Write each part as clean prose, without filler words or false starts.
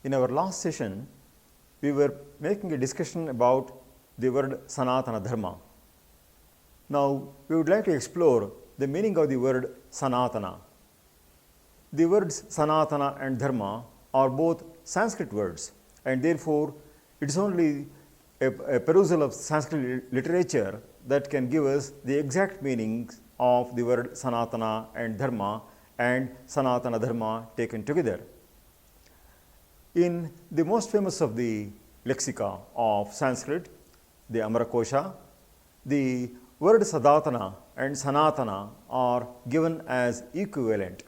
In our last session, we were making a discussion about the word Sanatana Dharma. Now, we would like to explore the meaning of the word Sanatana. The words Sanatana and Dharma are both Sanskrit words, and therefore, it is only a perusal of Sanskrit literature that can give us the exact meanings of the word Sanatana and Dharma and Sanatana Dharma taken together. In the most famous of the lexica of Sanskrit, the Amarakosha, the word Sadatana and Sanatana are given as equivalent.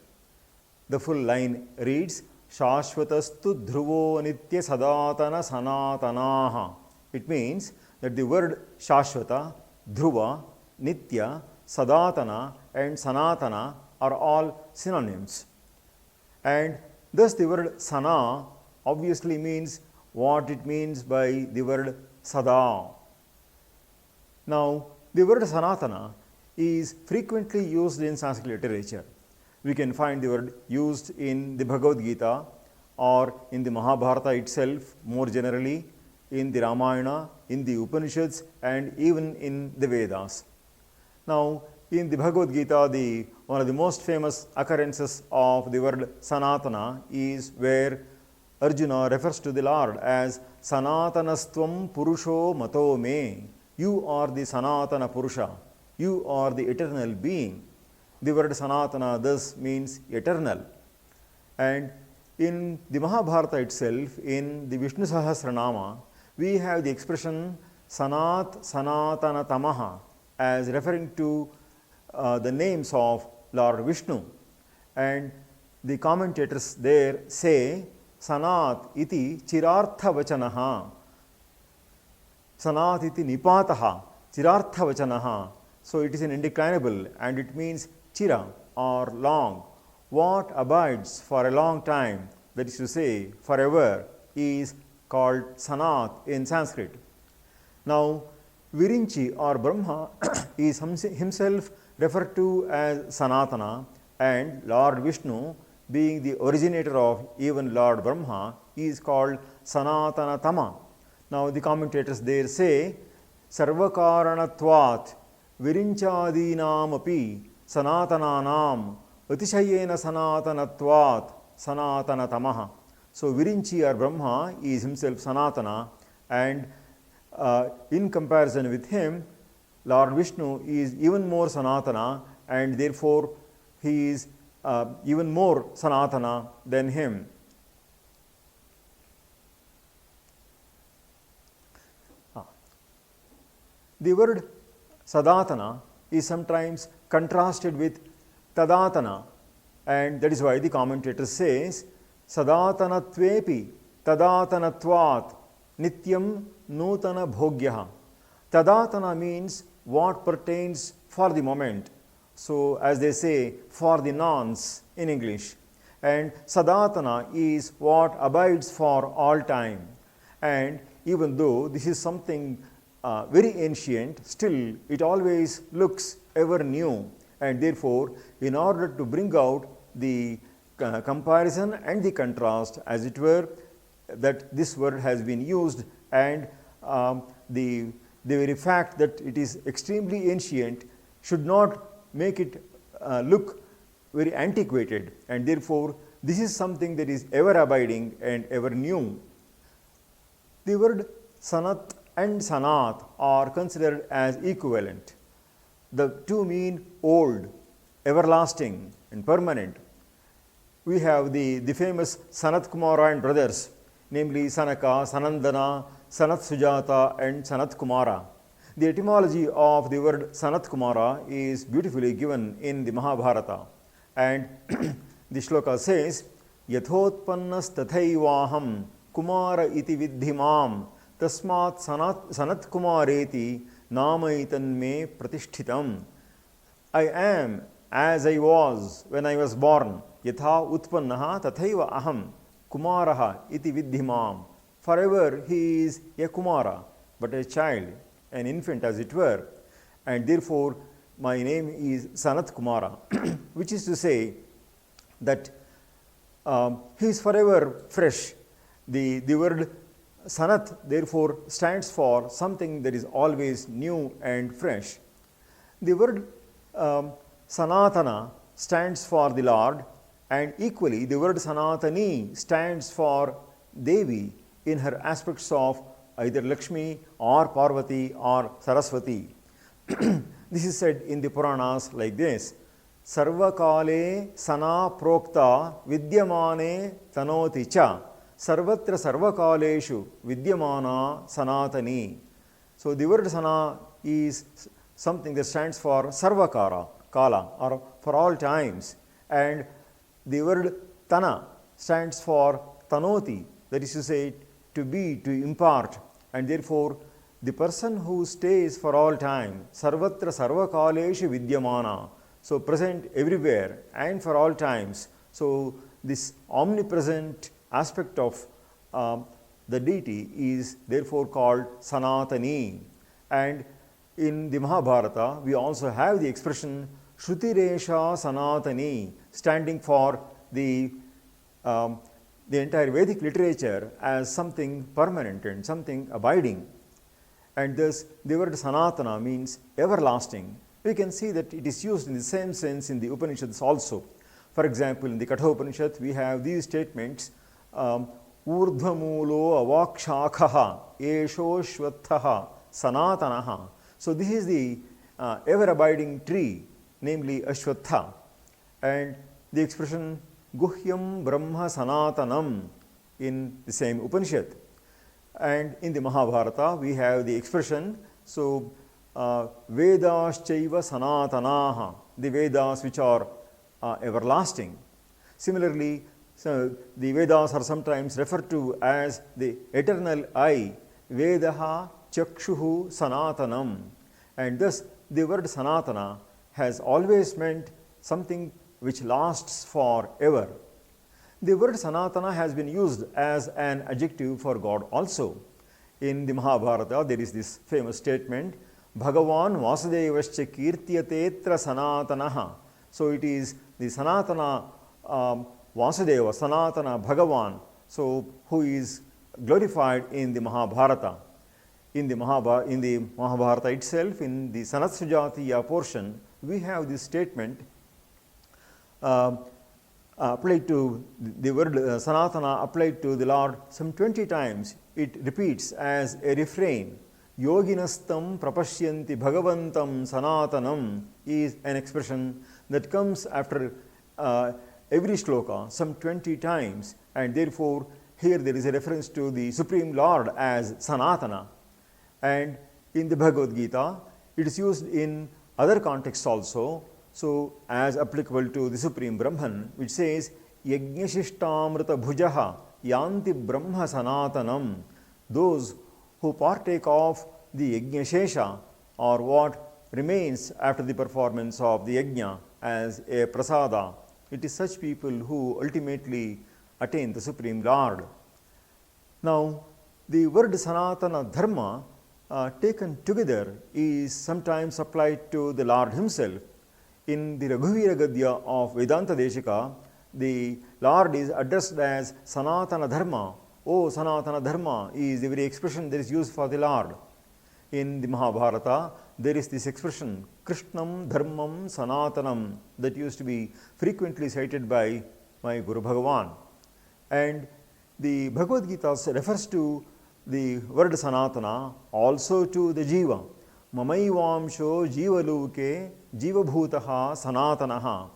The full line reads, Shashvatastu dhruvo nitya sadatana sanatanaha. It means that the word Shashvata, Dhruva, Nitya, Sadatana and Sanatana are all synonyms. And thus the word Sana obviously means what it means by the word Sada. Now, the word Sanatana is frequently used in Sanskrit literature. We can find the word used in the Bhagavad Gita or in the Mahabharata itself, more generally, in the Ramayana, in the Upanishads, and even in the Vedas. Now, in the Bhagavad Gita, one of the most famous occurrences of the word Sanatana is where Arjuna refers to the Lord as Sanatanastvam Purusho Mato Me. You are the Sanatana Purusha. You are the eternal being. The word Sanatana thus means eternal. And in the Mahabharata itself, in the Vishnu Sahasranama, we have the expression Sanat Sanatana Tamaha as referring to the names of Lord Vishnu. And the commentators there say Sanat iti chirartha vachanaha. Sanat iti nipataha chirartha vachanaha. So it is an indeclinable and it means chira or long. What abides for a long time, that is to say forever, is called Sanat in Sanskrit. Now, Virinchi or Brahma is himself referred to as Sanatana, and Lord Vishnu, being the originator of even Lord Brahma, is called Sanatana Tama. Now, the commentators there say, Sarvakaranatvat Virinchadinam api Sanatananam Atishayena Sanatanatvat Sanatana Tamaha. So, Virinchi or Brahma is himself Sanatana, and in comparison with him, Lord Vishnu is even more Sanatana, and therefore he is even more Sanatana than him. The word Sadatana is sometimes contrasted with Tadatana, and that is why the commentator says Sadatanatvepi Tadatanatvat Nityam Nutana Bhogyaha. Tadatana means what pertains for the moment. So, as they say, for the nonce in English. And Sadatana is what abides for all time. And even though this is something very ancient, still it always looks ever new. And therefore, in order to bring out the comparison and the contrast, as it were, that this word has been used, and the very fact that it is extremely ancient should not make it look very antiquated, and therefore this is something that is ever abiding and ever new. The word Sanat and Sanat are considered as equivalent. The two mean old, everlasting and permanent. We have the famous Sanat Kumara and brothers, namely Sanaka, Sanandana, Sanat Sujata and Sanat Kumara. The etymology of the word Sanat Kumara is beautifully given in the Mahabharata, and the shloka says, Yathotpannas tathaivaham Kumara iti vidhimam tasmat Sanat Kumareti namaitan me pratishthitam. I am as I was when I was born, yatha utpannaha tathaiva aham Kumaraha iti vidhimam. Forever he is a Kumara, but a child, an infant as it were, and therefore my name is Sanat Kumara, which is to say that he is forever fresh The word Sanat therefore stands for something that is always new and fresh. The word Sanatana stands for the Lord, and equally the word Sanatani stands for Devi in her aspects of either Lakshmi or Parvati or Saraswati. This is said in the Puranas like this: Sarvakale sana prokta vidyamane tanoti cha sarvatra sarvakaleshu vidyamana sanatani. So the word sana is something that stands for sarvakara, kala, or for all times, and the word tana stands for tanoti, that is to say, to be, to impart, and therefore the person who stays for all time, sarvatra sarvakaleshu vidyamana, so present everywhere and for all times. So this omnipresent aspect of the deity is therefore called Sanatani. And in the Mahabharata, we also have the expression Shruti-resha Sanatani, standing for the entire Vedic literature as something permanent and something abiding. And thus the word Sanatana means everlasting. We can see that it is used in the same sense in the Upanishads also. For example, in the Kathopanishad, we have these statements: Urdhvamulo avakshakaha esho shvathaha sanatanaha. So this is the ever-abiding tree, namely Ashwatha. And the expression Guhyam Brahma Sanatanam in the same Upanishad. And in the Mahabharata, we have the expression, so Vedaschaiva Sanatanaha, the Vedas which are everlasting. Similarly, so the Vedas are sometimes referred to as the eternal eye, Vedaha Chakshuhu Sanatanam. And thus the word Sanatana has always meant something which lasts forever. The word Sanatana has been used as an adjective for God also. In the Mahabharata, there is this famous statement, Bhagavan Vasudevascha Kirtyatetra Sanatanaha. So it is the Sanatana Vasudeva, Sanatana Bhagavan, so who is glorified in the Mahabharata. In the Mahabharata itself, in the Sanatsujatiya portion, we have this statement applied to the word Sanatana applied to the Lord some 20 times. It repeats as a refrain. Yoginastam prapashyanti bhagavantam sanatanam is an expression that comes after every shloka some 20 times, and therefore here there is a reference to the Supreme Lord as Sanatana. And in the Bhagavad Gita, it is used in other contexts also, so as applicable to the Supreme Brahman, which says, Yajnashishtamrita bhujaha yanti brahma sanatanam. Those who partake of the Yajnashesha, or what remains after the performance of the Yajna as a prasada, it is such people who ultimately attain the Supreme Lord. Now, the word Sanatana Dharma taken together is sometimes applied to the Lord himself. In the Raghuvira Gadya of Vedanta Deshika, the Lord is addressed as Sanatana Dharma. Oh, Sanatana Dharma is the very expression that is used for the Lord. In the Mahabharata, there is this expression, Krishnam Dharmam Sanatanam, that used to be frequently cited by my Guru Bhagavan. And the Bhagavad Gita refers to the word Sanatana also to the Jiva. Mamaivamsho Jivaluke Jivabhutaha Sanatanaha.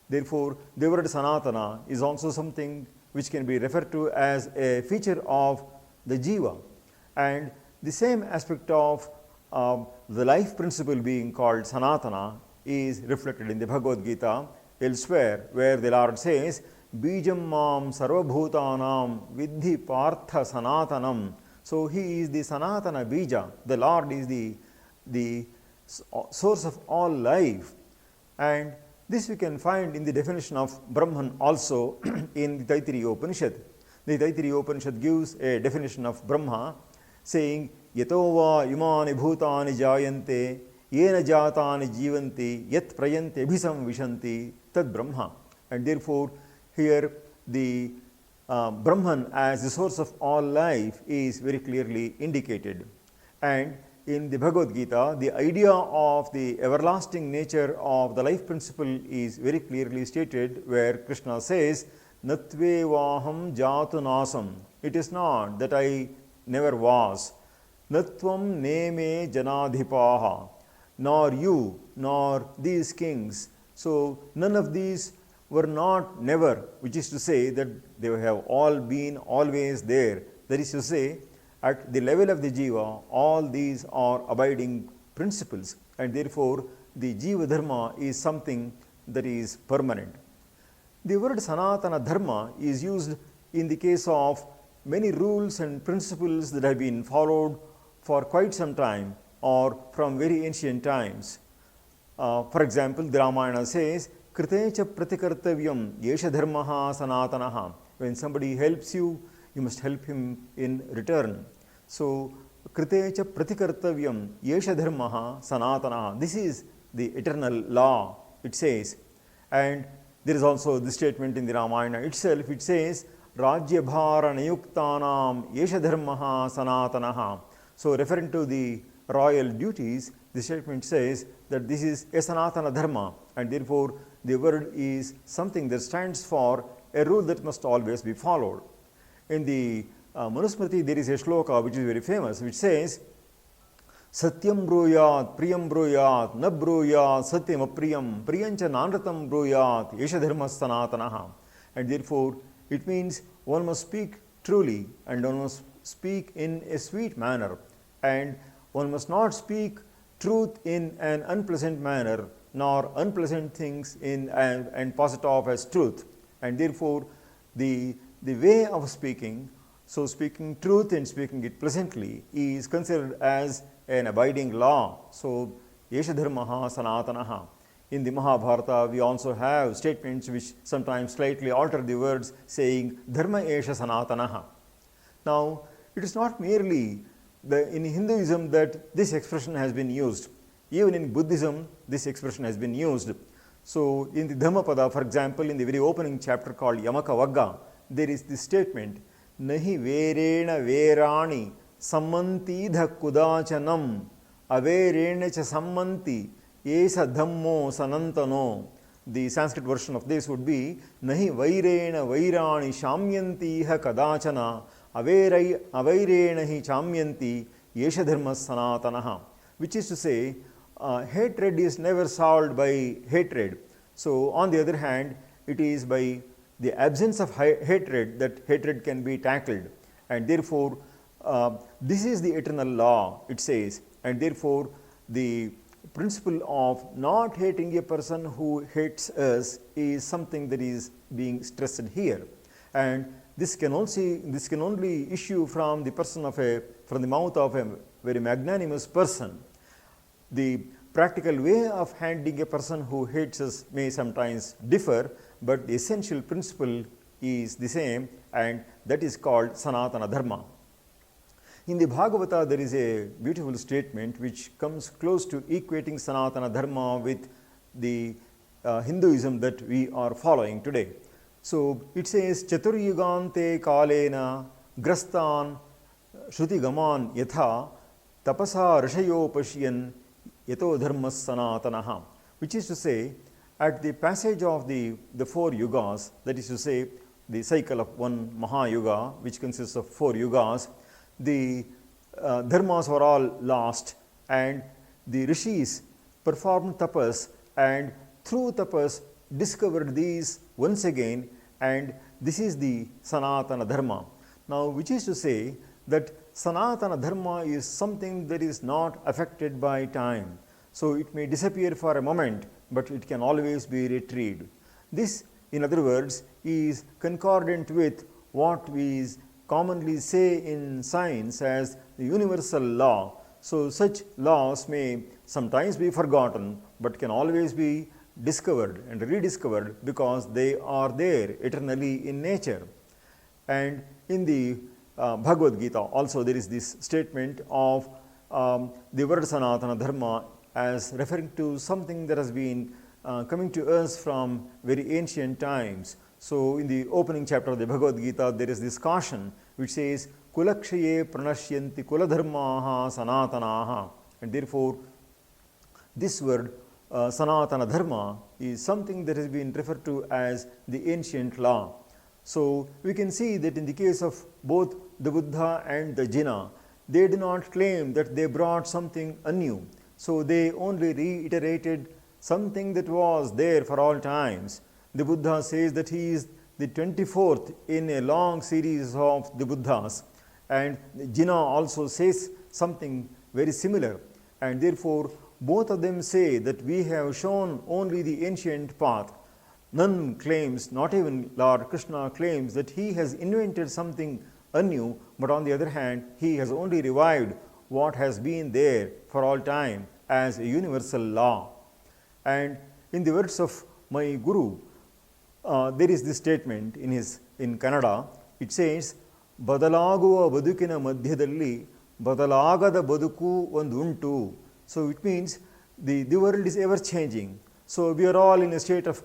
Therefore, the word Sanatana is also something which can be referred to as a feature of the Jiva. And the same aspect of the life principle being called Sanatana is reflected in the Bhagavad Gita elsewhere, where the Lord says, Bijam mam sarvabhutanam vidhi partha sanatanam. So he is the Sanatana Bija. The Lord is the source of all life. And this we can find in the definition of Brahman also in the Taittiriya Upanishad. The Taittiriya Upanishad gives a definition of Brahma, saying, Yatova imani bhutani jayante, yena jatani jivanti, yat prayante abhisam vishanti, tad Brahma. And therefore, here the Brahman as the source of all life is very clearly indicated. And in the Bhagavad Gita, the idea of the everlasting nature of the life principle is very clearly stated, where Krishna says, Natve vaham jatu nasam. It is not that I never was. Natvam neme janadhipaha. Nor you, nor these kings. So none of these were not never, which is to say that they have all been always there. That is to say, at the level of the jiva, all these are abiding principles, and therefore the jiva dharma is something that is permanent. The word Sanatana Dharma is used in the case of many rules and principles that have been followed for quite some time or from very ancient times. For example, the Ramayana says, Kritecha pratikartavyam yesha dharmaha sanatanaha. When somebody helps you, you must help him in return. So, Kritecha pratikartavyam yesha dharmaha sanatanaha. This is the eternal law, it says. And there is also this statement in the Ramayana itself. It says, Rajya bhara nayuktanam yesha dharmaha sanatanaha. So, referring to the royal duties, the statement says that this is a Sanatana Dharma, and therefore the word is something that stands for a rule that must always be followed. In the Manusmriti, there is a shloka which is very famous, which says, Satyam bruyat, priyam bruyat, na bruyat, satyam apriyam, priyancha nanratam bruyat, yesha dharma sanatanaha. And therefore, it means one must speak truly and one must speak in a sweet manner, and one must not speak truth in an unpleasant manner, nor unpleasant things in and pass it off as truth. And therefore, the way of speaking, so speaking truth and speaking it pleasantly, is considered as an abiding law. So, Yesha Dharmaha Sanatanaha. In the Mahabharata, we also have statements which sometimes slightly alter the words, saying Dharma Yesha Sanatanaha. Now, it is not merely in Hinduism that this expression has been used. Even in Buddhism, this expression has been used. So, in the Dhammapada, for example, in the very opening chapter called Yamaka Vagga, there is this statement, Nahi verena verani sammantidha kudachanam averena cha sammanti esa dhammo sanantano. The Sanskrit version of this would be, Nahi vairena vairani shamyantiha kadachana avairena hi chamyanti yesha dharma sanatanaha. Which is to say, hatred is never solved by hatred. So, on the other hand, it is by the absence of hatred that hatred can be tackled. And therefore, this is the eternal law, it says. And therefore, the principle of not hating a person who hates us is something that is being stressed here. And this can only issue from the mouth of a very magnanimous person. The practical way of handling a person who hates us may sometimes differ, but the essential principle is the same, and that is called Sanatana Dharma. In the Bhagavata, there is a beautiful statement which comes close to equating Sanatana Dharma with the Hinduism that we are following today. So, it says, Chaturyugante kalena grastan shrutigaman yatha tapasa rishayo pashyan yato dharma sanatanaha. Which is to say, at the passage of the 4 yugas, that is to say, the cycle of one Mahayuga, which consists of 4 yugas, the dharmas were all lost, and the rishis performed tapas, and through tapas discovered these once again, and this is the Sanatana Dharma. Now, which is to say that Sanatana Dharma is something that is not affected by time. So, it may disappear for a moment, but it can always be retrieved. This, in other words, is concordant with what we commonly say in science as the universal law. So, such laws may sometimes be forgotten, but can always be discovered and rediscovered because they are there eternally in nature. And in the Bhagavad Gita also there is this statement of the word Sanatana Dharma as referring to something that has been coming to us from very ancient times. So in the opening chapter of the Bhagavad Gita, there is this caution which says, Kulakshaye pranashyanti kuladharmaha sanatanaha. And therefore, this word Sanatana Dharma is something that has been referred to as the ancient law. So we can see that in the case of both the Buddha and the Jina, they did not claim that they brought something anew. So they only reiterated something that was there for all times. The Buddha says that he is the 24th in a long series of the Buddhas, and Jina also says something very similar, and therefore both of them say that we have shown only the ancient path. None claims, not even Lord Krishna claims, that he has invented something anew, but on the other hand, he has only revived what has been there for all time as a universal law. And in the words of my Guru, there is this statement in Kannada. It says, "Badalaguva badukina madhyadalli badalagada baduku ondu untu." So it means the world is ever changing. So we are all in a state of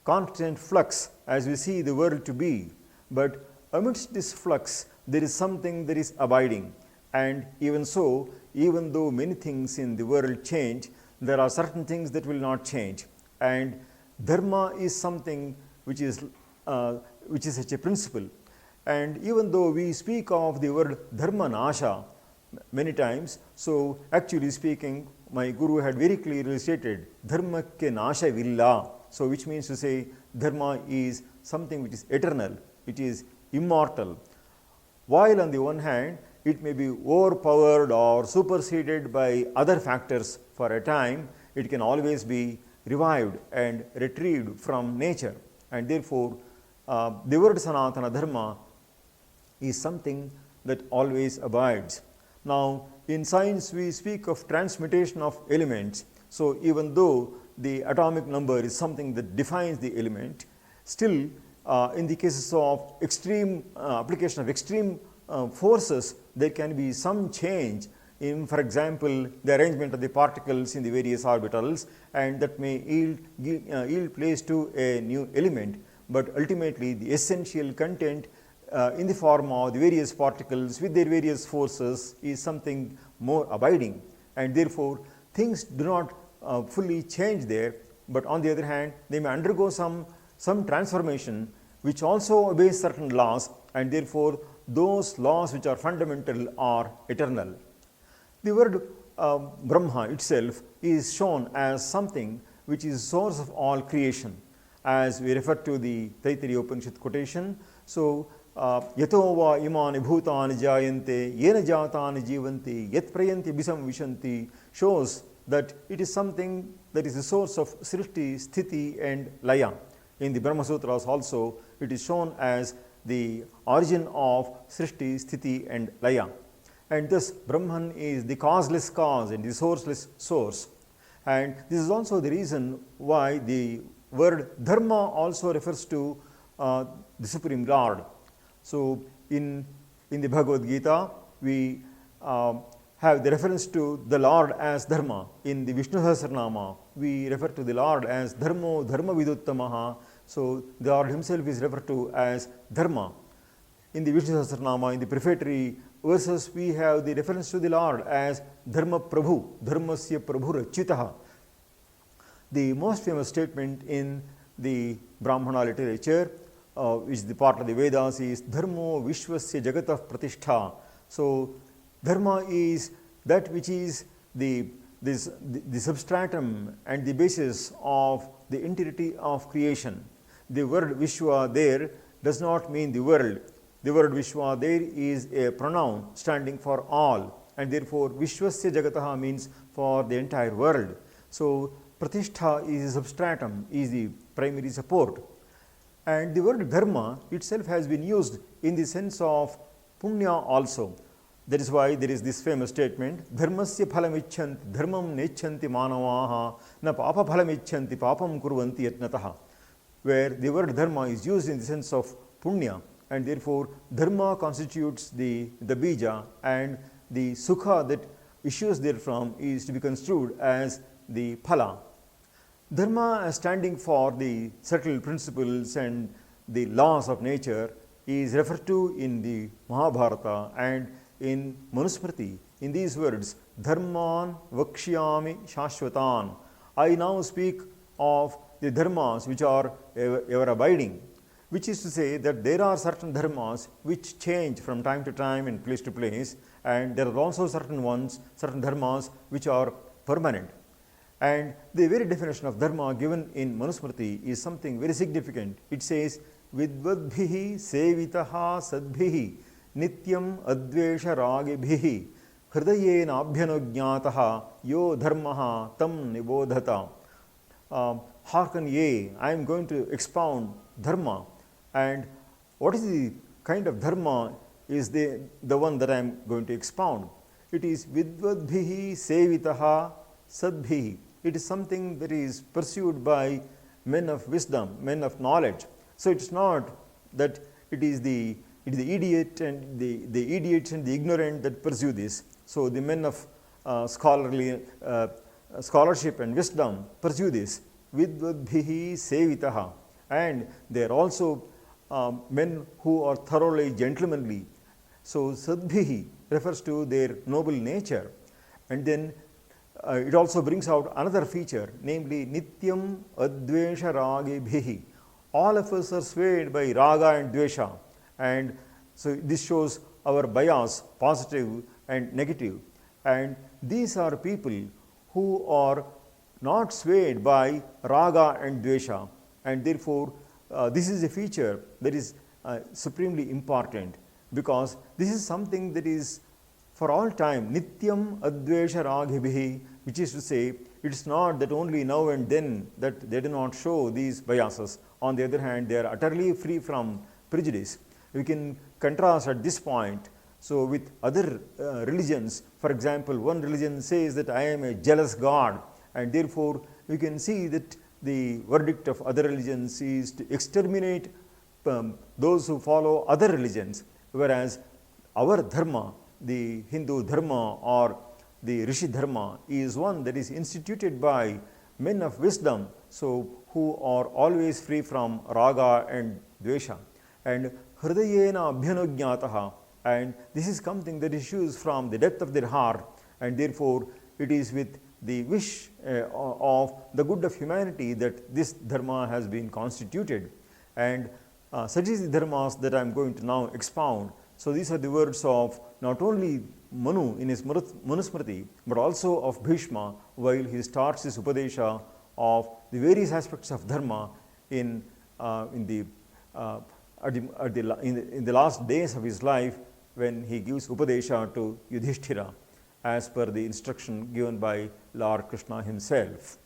constant flux as we see the world to be. But amidst this flux, there is something that is abiding. And even so, even though many things in the world change, there are certain things that will not change. And dharma is something which is such a principle. And even though we speak of the word dharma nasha many times, so actually speaking, my Guru had very clearly stated, dharma ke nasha villa. So which means to say, dharma is something which is eternal, it is immortal. While on the one hand, it may be overpowered or superseded by other factors for a time, it can always be revived and retrieved from nature. And therefore, the word Sanatana Dharma is something that always abides. Now, in science, we speak of transmutation of elements. So even though the atomic number is something that defines the element, still in the cases of extreme application of extreme forces, there can be some change in, for example, the arrangement of the particles in the various orbitals, and that may yield place to a new element. But ultimately, the essential content in the form of the various particles with their various forces is something more abiding, and therefore things do not fully change there, but on the other hand, they may undergo some transformation which also obeys certain laws, and therefore those laws which are fundamental are eternal. The word Brahma itself is shown as something which is source of all creation, as we refer to the Taittiriya Upanishad quotation. So, yato va imani bhutani jayante yena jatani jivanti yat prayanti bisam vishanti shows that it is something that is the source of srishti, sthiti and laya. In the Brahma Sutras also, it is shown as the origin of srishti, sthiti and laya. And thus Brahman is the causeless cause and the sourceless source. And this is also the reason why the word dharma also refers to the Supreme Lord. So in the Bhagavad Gita, we have the reference to the Lord as Dharma. In the Vishnu Sahasranama, we refer to the Lord as Dharmo Dharma Viduttamaha. So the Lord himself is referred to as Dharma. In the Vishnu Sahasranama, in the prefatory verses, we have the reference to the Lord as Dharma Prabhu, Dharmasya Prabhu Rachitaha. The most famous statement in the Brahmana literature, which is the part of the Vedas, is Dharmo Vishwasya Jagatah Pratishtha. So Dharma is that which is the substratum and the basis of the entirety of creation. The word Vishwa there does not mean the world. The word Vishwa there is a pronoun standing for all, and therefore Vishwasya Jagataha means for the entire world. So Pratishtha is substratum, is the primary support. And the word Dharma itself has been used in the sense of Punya also. That is why there is this famous statement, Dharmasya phalam icchanti dharmam nechanti manavaha na papa phalam icchanti papam kurvanti yatnataha, where the word Dharma is used in the sense of Punya, and therefore Dharma constitutes the bija, and the Sukha that issues therefrom is to be construed as the Phala. Dharma as standing for the subtle principles and the laws of nature is referred to in the Mahabharata and in Manusmriti in these words, Dharman Vakshyami Shashvatan. I now speak of the dharmas which are ever abiding, which is to say that there are certain dharmas which change from time to time and place to place, and there are also certain dharmas which are permanent. And the very definition of dharma given in Manusmriti is something very significant. It says, Vidvadbhihi sevitaha sadbhihi nityam advesha ragibhihi hridayena abhyanujñātaha yo dharmaha tam nibodhata. Hearken ye, I am going to expound dharma. And what is the kind of dharma is the one that I am going to expound. It is vidvadbhihi sevitaha sadbhihi. It is something that is pursued by men of wisdom, men of knowledge. So it is not that it is the idiot and the idiots and the ignorant that pursue this. So the men of scholarship and wisdom pursue this. Vidvadbhihi sevitaha. And they are also men who are thoroughly gentlemanly. So sadbhihi refers to their noble nature. And then it also brings out another feature, namely nityam advesha ragibhihi. All of us are swayed by raga and dvesha, and so this shows our bias, positive and negative. And these are people who are not swayed by raga and dvesha, and therefore this is a feature that is supremely important, because this is something that is for all time, nityam advesha ragibhihi, which is to say, it's not that only now and then that they do not show these biases. On the other hand, they are utterly free from prejudice. We can contrast at this point, so with other religions. For example, one religion says that I am a jealous God, and therefore we can see that the verdict of other religions is to exterminate those who follow other religions, whereas our dharma, the Hindu dharma or the Rishi dharma, is one that is instituted by men of wisdom, so who are always free from raga and dvesha. And hridayena abhyanujñātaha, and this is something that issues from the depth of their heart, and therefore it is with the wish of the good of humanity that this dharma has been constituted. And such is the dharmas that I am going to now expound. So these are the words of not only Manu in his Manusmriti, but also of Bhishma while he starts his Upadesha of the various aspects of dharma in the last days of his life, when he gives Upadesha to Yudhishthira as per the instruction given by Lord Krishna himself.